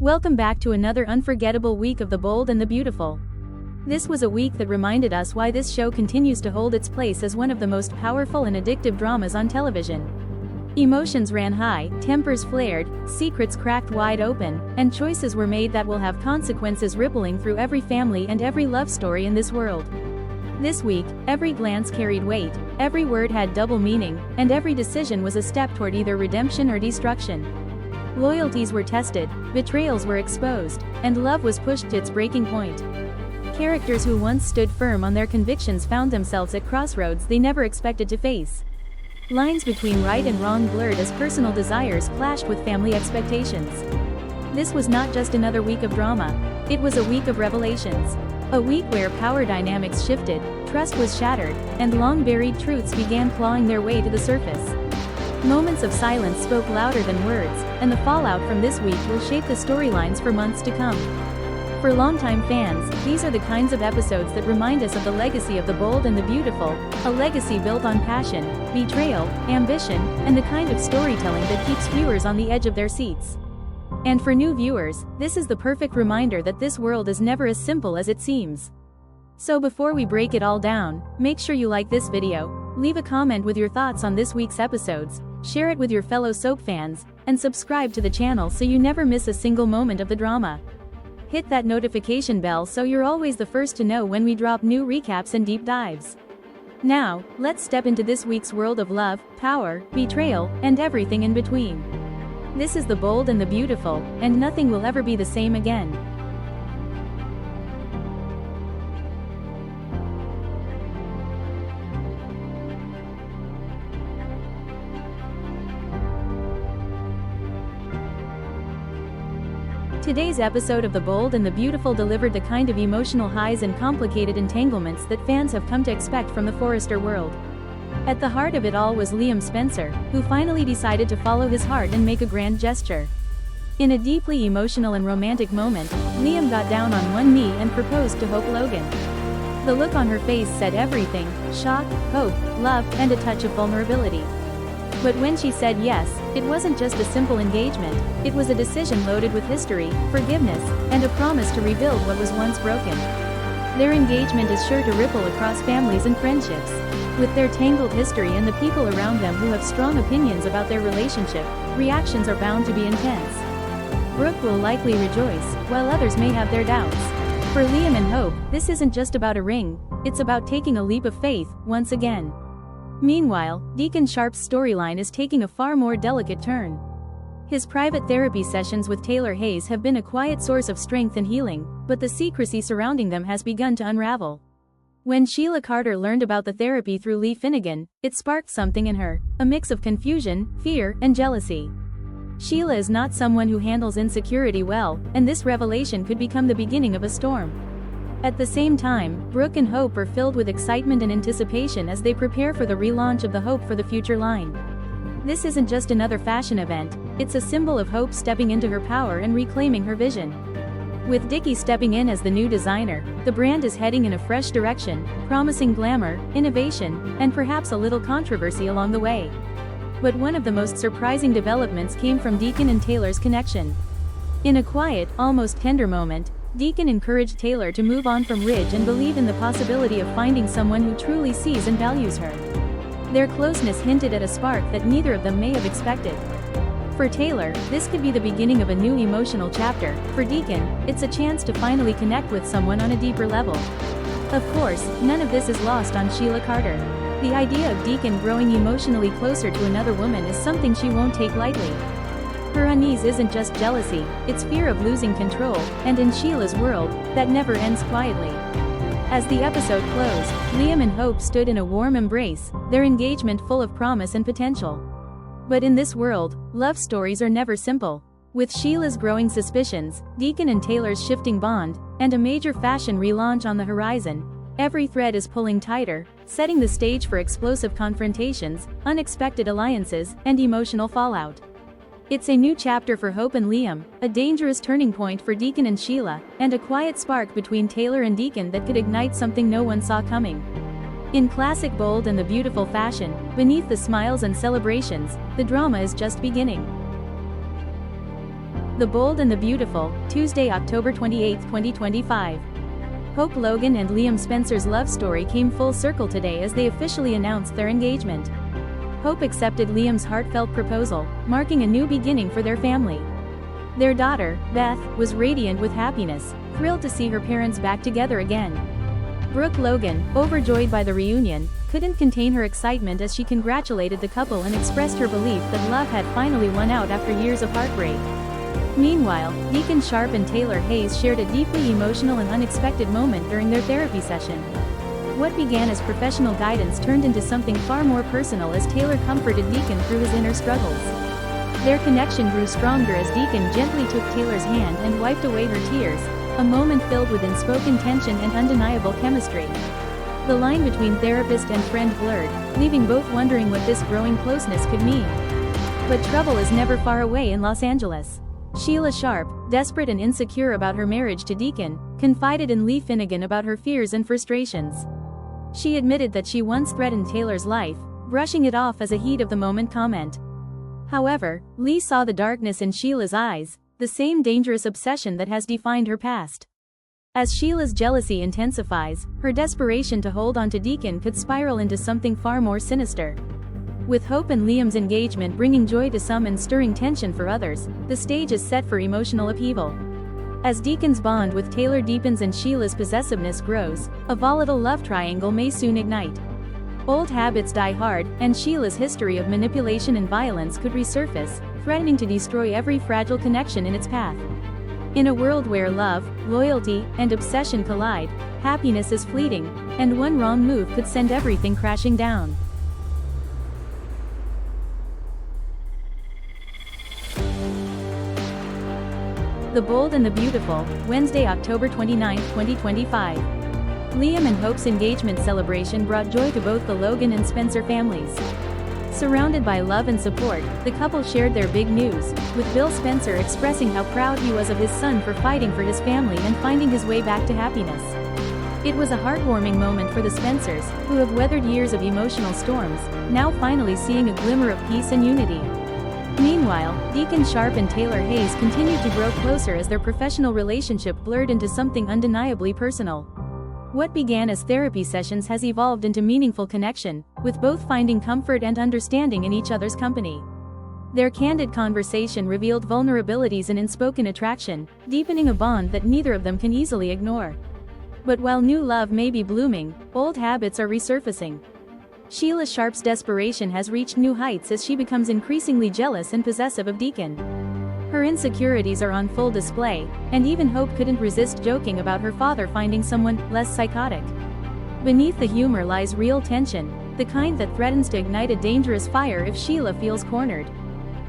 Welcome back to another unforgettable week of The Bold and the Beautiful. This was a week that reminded us why this show continues to hold its place as one of the most powerful and addictive dramas on television. Emotions ran high, tempers flared, secrets cracked wide open, and choices were made that will have consequences rippling through every family and every love story in this world. This week, every glance carried weight, every word had double meaning, and every decision was a step toward either redemption or destruction. Loyalties were tested, betrayals were exposed, and love was pushed to its breaking point. Characters who once stood firm on their convictions found themselves at crossroads they never expected to face. Lines between right and wrong blurred as personal desires clashed with family expectations. This was not just another week of drama, it was a week of revelations. A week where power dynamics shifted, trust was shattered, and long-buried truths began clawing their way to the surface. Moments of silence spoke louder than words, and the fallout from this week will shape the storylines for months to come. For longtime fans, these are the kinds of episodes that remind us of the legacy of The Bold and the Beautiful, a legacy built on passion, betrayal, ambition, and the kind of storytelling that keeps viewers on the edge of their seats. And for new viewers, this is the perfect reminder that this world is never as simple as it seems. So before we break it all down, make sure you like this video, leave a comment with your thoughts on this week's episodes, share it with your fellow soap fans, and subscribe to the channel so you never miss a single moment of the drama. Hit that notification bell so you're always the first to know when we drop new recaps and deep dives. Now, let's step into this week's world of love, power, betrayal, and everything in between. This is The Bold and the Beautiful, and nothing will ever be the same again. Today's episode of The Bold and the Beautiful delivered the kind of emotional highs and complicated entanglements that fans have come to expect from the Forrester world. At the heart of it all was Liam Spencer, who finally decided to follow his heart and make a grand gesture. In a deeply emotional and romantic moment, Liam got down on one knee and proposed to Hope Logan. The look on her face said everything: shock, hope, love, and a touch of vulnerability. But when she said yes, it wasn't just a simple engagement, it was a decision loaded with history, forgiveness, and a promise to rebuild what was once broken. Their engagement is sure to ripple across families and friendships. With their tangled history and the people around them who have strong opinions about their relationship, reactions are bound to be intense. Brooke will likely rejoice, while others may have their doubts. For Liam and Hope, this isn't just about a ring, it's about taking a leap of faith, once again. Meanwhile, Deacon Sharp's storyline is taking a far more delicate turn. His private therapy sessions with Taylor Hayes have been a quiet source of strength and healing, but the secrecy surrounding them has begun to unravel. When Sheila Carter learned about the therapy through Lee Finnegan, it sparked something in her, a mix of confusion, fear, and jealousy. Sheila is not someone who handles insecurity well, and this revelation could become the beginning of a storm. At the same time, Brooke and Hope are filled with excitement and anticipation as they prepare for the relaunch of the Hope for the Future line. This isn't just another fashion event, it's a symbol of Hope stepping into her power and reclaiming her vision. With Dickie stepping in as the new designer, the brand is heading in a fresh direction, promising glamour, innovation, and perhaps a little controversy along the way. But one of the most surprising developments came from Deacon and Taylor's connection. In a quiet, almost tender moment, Deacon encouraged Taylor to move on from Ridge and believe in the possibility of finding someone who truly sees and values her. Their closeness hinted at a spark that neither of them may have expected. For Taylor, this could be the beginning of a new emotional chapter. For Deacon, it's a chance to finally connect with someone on a deeper level. Of course, none of this is lost on Sheila Carter. The idea of Deacon growing emotionally closer to another woman is something she won't take lightly. Her unease isn't just jealousy, it's fear of losing control, and in Sheila's world, that never ends quietly. As the episode closed, Liam and Hope stood in a warm embrace, their engagement full of promise and potential. But in this world, love stories are never simple. With Sheila's growing suspicions, Deacon and Taylor's shifting bond, and a major fashion relaunch on the horizon, every thread is pulling tighter, setting the stage for explosive confrontations, unexpected alliances, and emotional fallout. It's a new chapter for Hope and Liam, a dangerous turning point for Deacon and Sheila, and a quiet spark between Taylor and Deacon that could ignite something no one saw coming. In classic Bold and the Beautiful fashion, beneath the smiles and celebrations, the drama is just beginning. The Bold and the Beautiful, Tuesday, October 28, 2025. Hope Logan and Liam Spencer's love story came full circle today as they officially announced their engagement. Hope accepted Liam's heartfelt proposal, marking a new beginning for their family. Their daughter, Beth, was radiant with happiness, thrilled to see her parents back together again. Brooke Logan, overjoyed by the reunion, couldn't contain her excitement as she congratulated the couple and expressed her belief that love had finally won out after years of heartbreak. Meanwhile, Deacon Sharp and Taylor Hayes shared a deeply emotional and unexpected moment during their therapy session. What began as professional guidance turned into something far more personal as Taylor comforted Deacon through his inner struggles. Their connection grew stronger as Deacon gently took Taylor's hand and wiped away her tears, a moment filled with unspoken tension and undeniable chemistry. The line between therapist and friend blurred, leaving both wondering what this growing closeness could mean. But trouble is never far away in Los Angeles. Sheila Sharp, desperate and insecure about her marriage to Deacon, confided in Lee Finnegan about her fears and frustrations. She admitted that she once threatened Taylor's life, brushing it off as a heat-of-the-moment comment. However, Lee saw the darkness in Sheila's eyes, the same dangerous obsession that has defined her past. As Sheila's jealousy intensifies, her desperation to hold on to Deacon could spiral into something far more sinister. With Hope and Liam's engagement bringing joy to some and stirring tension for others, the stage is set for emotional upheaval. As Deacon's bond with Taylor deepens and Sheila's possessiveness grows, a volatile love triangle may soon ignite. Old habits die hard, and Sheila's history of manipulation and violence could resurface, threatening to destroy every fragile connection in its path. In a world where love, loyalty, and obsession collide, happiness is fleeting, and one wrong move could send everything crashing down. The Bold and the Beautiful, Wednesday, October 29, 2025. Liam and Hope's engagement celebration brought joy to both the Logan and Spencer families. Surrounded by love and support, the couple shared their big news, with Bill Spencer expressing how proud he was of his son for fighting for his family and finding his way back to happiness. It was a heartwarming moment for the Spencers, who have weathered years of emotional storms, now finally seeing a glimmer of peace and unity. Meanwhile, Deacon Sharp and Taylor Hayes continued to grow closer as their professional relationship blurred into something undeniably personal. What began as therapy sessions has evolved into meaningful connection, with both finding comfort and understanding in each other's company. Their candid conversation revealed vulnerabilities and unspoken attraction, deepening a bond that neither of them can easily ignore. But while new love may be blooming, old habits are resurfacing. Sheila Sharp's desperation has reached new heights as she becomes increasingly jealous and possessive of Deacon. Her insecurities are on full display, and even Hope couldn't resist joking about her father finding someone less psychotic. Beneath the humor lies real tension, the kind that threatens to ignite a dangerous fire if Sheila feels cornered.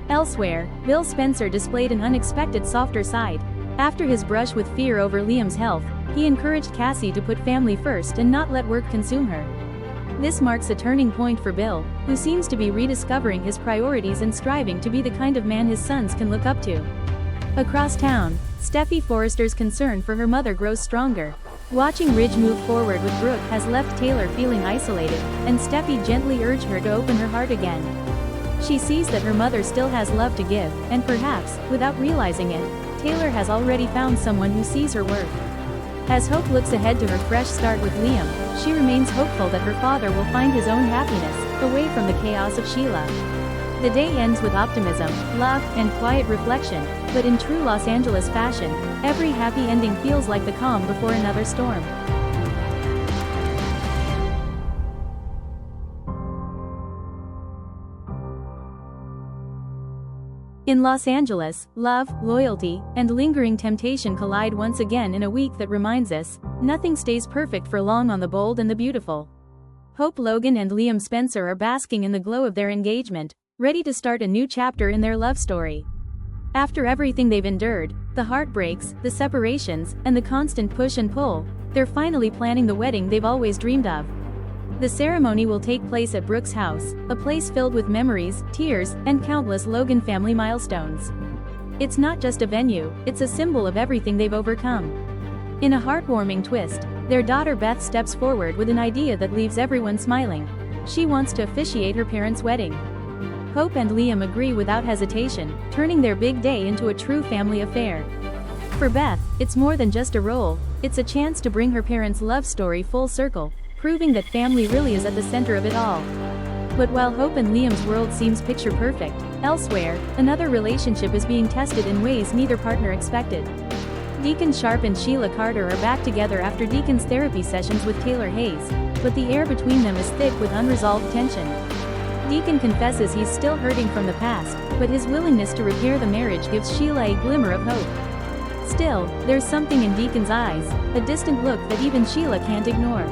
Elsewhere, Bill Spencer displayed an unexpected softer side. After his brush with fear over Liam's health, he encouraged Cassie to put family first and not let work consume her. This marks a turning point for Bill, who seems to be rediscovering his priorities and striving to be the kind of man his sons can look up to. Across town, Steffi Forrester's concern for her mother grows stronger. Watching Ridge move forward with Brooke has left Taylor feeling isolated, and Steffi gently urged her to open her heart again. She sees that her mother still has love to give, and perhaps, without realizing it, Taylor has already found someone who sees her worth. As Hope looks ahead to her fresh start with Liam, she remains hopeful that her father will find his own happiness, away from the chaos of Sheila. The day ends with optimism, love, and quiet reflection, but in true Los Angeles fashion, every happy ending feels like the calm before another storm. In Los Angeles, love, loyalty, and lingering temptation collide once again in a week that reminds us, nothing stays perfect for long on The Bold and the Beautiful. Hope Logan and Liam Spencer are basking in the glow of their engagement, ready to start a new chapter in their love story. After everything they've endured, the heartbreaks, the separations, and the constant push and pull, they're finally planning the wedding they've always dreamed of. The ceremony will take place at Brooke's house, a place filled with memories, tears, and countless Logan family milestones. It's not just a venue, it's a symbol of everything they've overcome. In a heartwarming twist, their daughter Beth steps forward with an idea that leaves everyone smiling. She wants to officiate her parents' wedding. Hope and Liam agree without hesitation, turning their big day into a true family affair. For Beth, it's more than just a role, it's a chance to bring her parents' love story full circle, proving that family really is at the center of it all. But while Hope and Liam's world seems picture perfect, elsewhere, another relationship is being tested in ways neither partner expected. Deacon Sharp and Sheila Carter are back together after Deacon's therapy sessions with Taylor Hayes, but the air between them is thick with unresolved tension. Deacon confesses he's still hurting from the past, but his willingness to repair the marriage gives Sheila a glimmer of hope. Still, there's something in Deacon's eyes, a distant look that even Sheila can't ignore.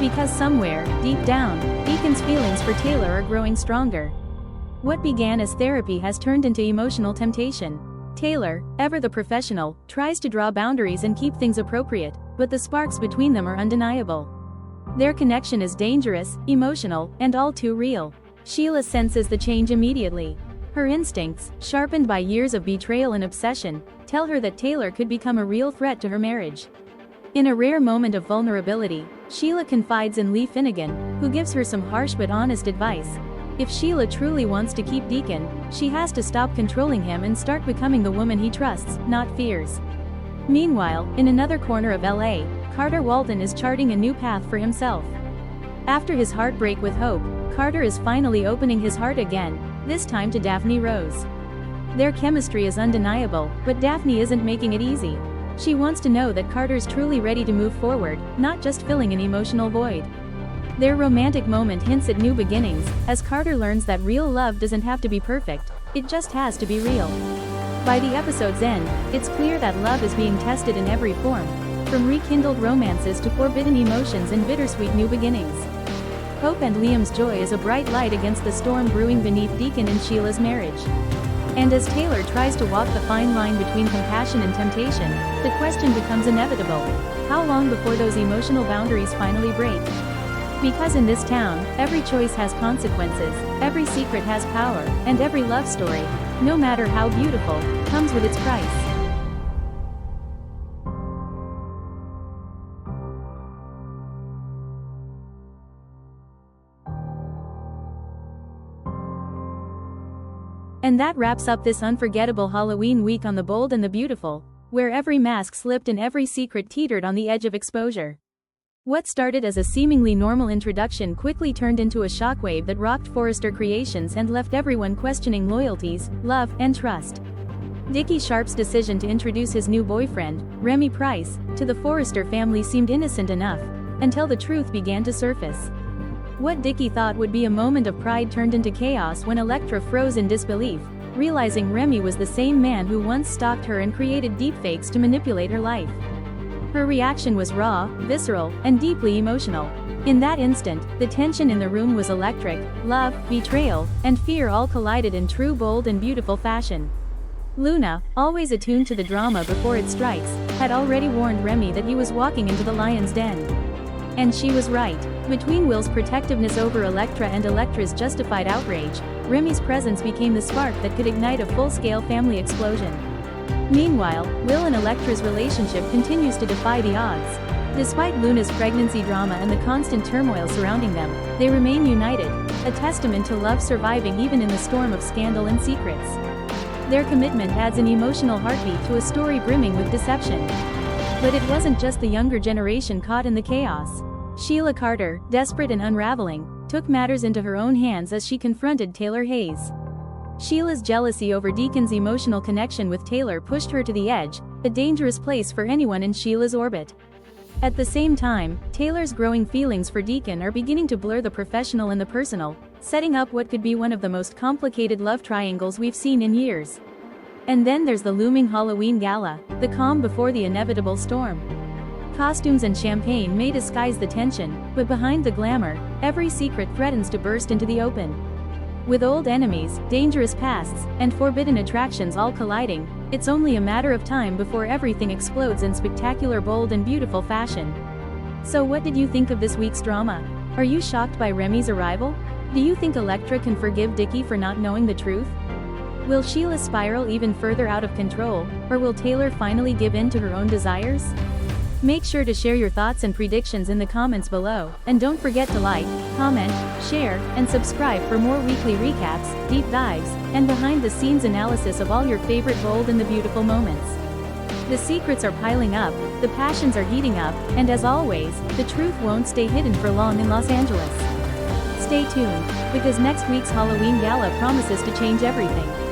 Because somewhere, deep down, Deacon's feelings for Taylor are growing stronger. What began as therapy has turned into emotional temptation. Taylor, ever the professional, tries to draw boundaries and keep things appropriate, but the sparks between them are undeniable. Their connection is dangerous, emotional, and all too real. Sheila senses the change immediately. Her instincts, sharpened by years of betrayal and obsession, tell her that Taylor could become a real threat to her marriage. In a rare moment of vulnerability, Sheila confides in Lee Finnegan, who gives her some harsh but honest advice. If Sheila truly wants to keep Deacon, she has to stop controlling him and start becoming the woman he trusts, not fears. Meanwhile, in another corner of LA, Carter Walton is charting a new path for himself. After his heartbreak with Hope, Carter is finally opening his heart again, this time to Daphne Rose. Their chemistry is undeniable, but Daphne isn't making it easy. She wants to know that Carter's truly ready to move forward, not just filling an emotional void. Their romantic moment hints at new beginnings, as Carter learns that real love doesn't have to be perfect, it just has to be real. By the episode's end, it's clear that love is being tested in every form, from rekindled romances to forbidden emotions and bittersweet new beginnings. Hope and Liam's joy is a bright light against the storm brewing beneath Deacon and Sheila's marriage. And as Taylor tries to walk the fine line between compassion and temptation, the question becomes inevitable: how long before those emotional boundaries finally break? Because in this town, every choice has consequences, every secret has power, and every love story, no matter how beautiful, comes with its price. And that wraps up this unforgettable Halloween week on The Bold and the Beautiful, where every mask slipped and every secret teetered on the edge of exposure. What started as a seemingly normal introduction quickly turned into a shockwave that rocked Forrester Creations and left everyone questioning loyalties, love, and trust. Dickie Sharp's decision to introduce his new boyfriend, Remy Price, to the Forrester family seemed innocent enough, until the truth began to surface. What Dickie thought would be a moment of pride turned into chaos when Elektra froze in disbelief, realizing Remy was the same man who once stalked her and created deepfakes to manipulate her life. Her reaction was raw, visceral, and deeply emotional. In that instant, the tension in the room was electric. Love, betrayal, and fear all collided in true bold and beautiful fashion. Luna, always attuned to the drama before it strikes, had already warned Remy that he was walking into the lion's den. And she was right. Between Will's protectiveness over Elektra and Elektra's justified outrage, Remy's presence became the spark that could ignite a full-scale family explosion. Meanwhile, Will and Elektra's relationship continues to defy the odds. Despite Luna's pregnancy drama and the constant turmoil surrounding them, they remain united, a testament to love surviving even in the storm of scandal and secrets. Their commitment adds an emotional heartbeat to a story brimming with deception. But it wasn't just the younger generation caught in the chaos. Sheila Carter, desperate and unraveling, took matters into her own hands as she confronted Taylor Hayes. Sheila's jealousy over Deacon's emotional connection with Taylor pushed her to the edge, a dangerous place for anyone in Sheila's orbit. At the same time, Taylor's growing feelings for Deacon are beginning to blur the professional and the personal, setting up what could be one of the most complicated love triangles we've seen in years. And then there's the looming Halloween gala, the calm before the inevitable storm. Costumes and champagne may disguise the tension, but behind the glamour, every secret threatens to burst into the open. With old enemies, dangerous pasts, and forbidden attractions all colliding, it's only a matter of time before everything explodes in spectacular, bold and beautiful fashion. So what did you think of this week's drama? Are you shocked by Remy's arrival? Do you think Elektra can forgive Dickie for not knowing the truth? Will Sheila spiral even further out of control, or will Taylor finally give in to her own desires? Make sure to share your thoughts and predictions in the comments below, and don't forget to like, comment, share, and subscribe for more weekly recaps, deep dives, and behind-the-scenes analysis of all your favorite bold and the beautiful moments. The secrets are piling up, the passions are heating up, and as always, the truth won't stay hidden for long in Los Angeles. Stay tuned, because next week's Halloween Gala promises to change everything.